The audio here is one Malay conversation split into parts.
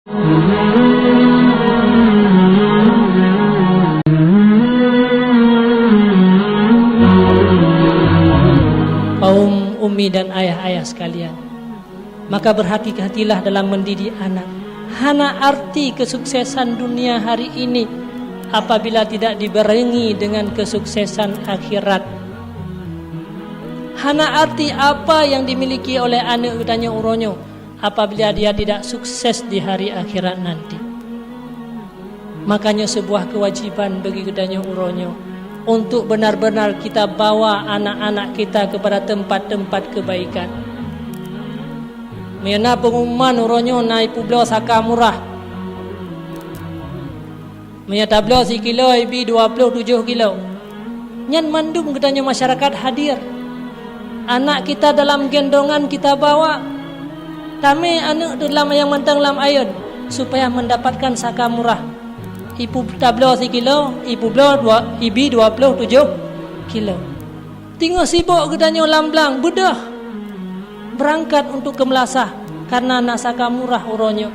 Kaum ummi dan ayah-ayah sekalian, maka berhati-hatilah dalam mendidik anak. Hana arti kesuksesan dunia hari ini apabila tidak dibarengi dengan kesuksesan akhirat. Hana arti apa yang dimiliki oleh anak gedanya uronyo apabila dia tidak sukses di hari akhirat nanti. Makanya sebuah kewajiban bagi gedanya uronyo untuk benar-benar kita bawa anak-anak kita kepada tempat-tempat kebaikan. Mena pengumuman uronyo naik pulau saka murah. Menyata belau si kilo ibi 27 kilo. Nyan mandum gedanya masyarakat hadir. Anak kita dalam gendongan kita bawa. Kami anak dalam yang mentang dalam ayun supaya mendapatkan saka murah. Ibu tablo si kilo, ibu belau ibi 27 kilo. Tengok sibuk gedanya lamblang bedah berangkat untuk ke Melasah karena nak saka murah uronyo.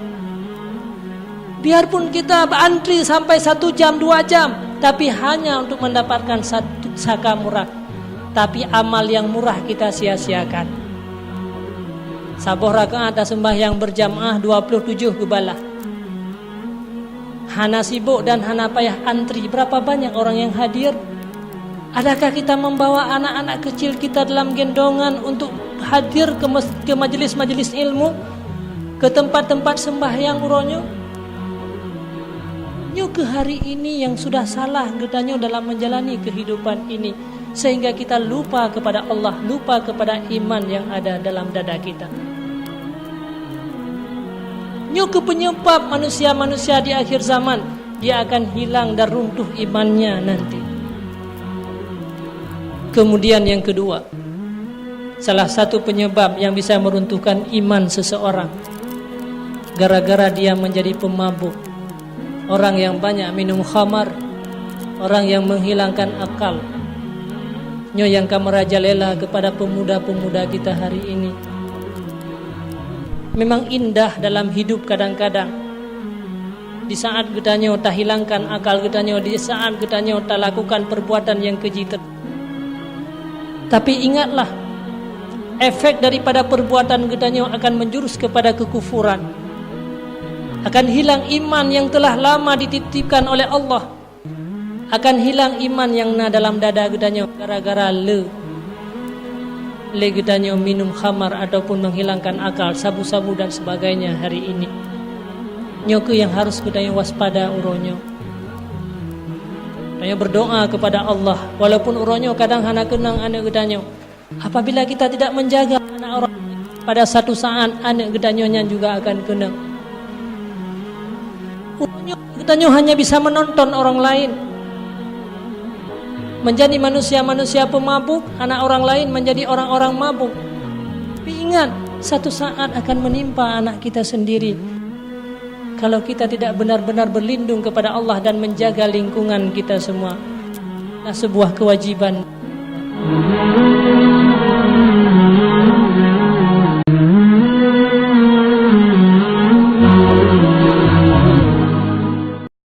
Biarpun kita berantri sampai 1 jam 2 jam, tapi hanya untuk mendapatkan satu saka murah. Tapi amal yang murah kita sia-siakan. Sabuh rakaat sembahyang berjamaah 27 kebalah. Hana sibuk dan hana payah antri. Berapa banyak orang yang hadir? Adakah kita membawa anak-anak kecil kita dalam gendongan untuk hadir ke majelis-majelis ilmu, ke tempat-tempat sembahyang uronyo? Nyo ke hari ini yang sudah salah gedanya dalam menjalani kehidupan ini, sehingga kita lupa kepada Allah, lupa kepada iman yang ada dalam dada kita. Nyo ke penyebab manusia-manusia di akhir zaman, dia akan hilang dan runtuh imannya nanti. Kemudian yang kedua, salah satu penyebab yang bisa meruntuhkan iman seseorang, gara-gara dia menjadi pemabuk. Orang yang banyak minum khamar, orang yang menghilangkan akal. Nyo yang kamerajalela kepada pemuda-pemuda kita hari ini. Memang indah dalam hidup kadang-kadang. Di saat gedanyo tak hilangkan akal gedanyo, di saat gedanyo tak lakukan perbuatan yang keji. Tapi ingatlah, efek daripada perbuatan gedanyo akan menjurus kepada kekufuran. Akan hilang iman yang telah lama dititipkan oleh Allah. Akan hilang iman yang na dalam dada gedanyo gara-gara le gedanyo minum khamar ataupun menghilangkan akal, sabu-sabu dan sebagainya hari ini. Nyoku yang harus gedanyo waspada uronyo. Hanya berdoa kepada Allah, walaupun uronyo kadang hana kenang anak gedanyo. Apabila kita tidak menjaga anak orang, pada satu saat anak gedanyonya juga akan kenang. Uronyo gedanyo hanya bisa menonton orang lain, menjadi manusia-manusia pemabuk, anak orang lain menjadi orang-orang mabuk. Tapi ingat, satu saat akan menimpa anak kita sendiri kalau kita tidak benar-benar berlindung kepada Allah dan menjaga lingkungan kita semua. Nah, sebuah kewajiban.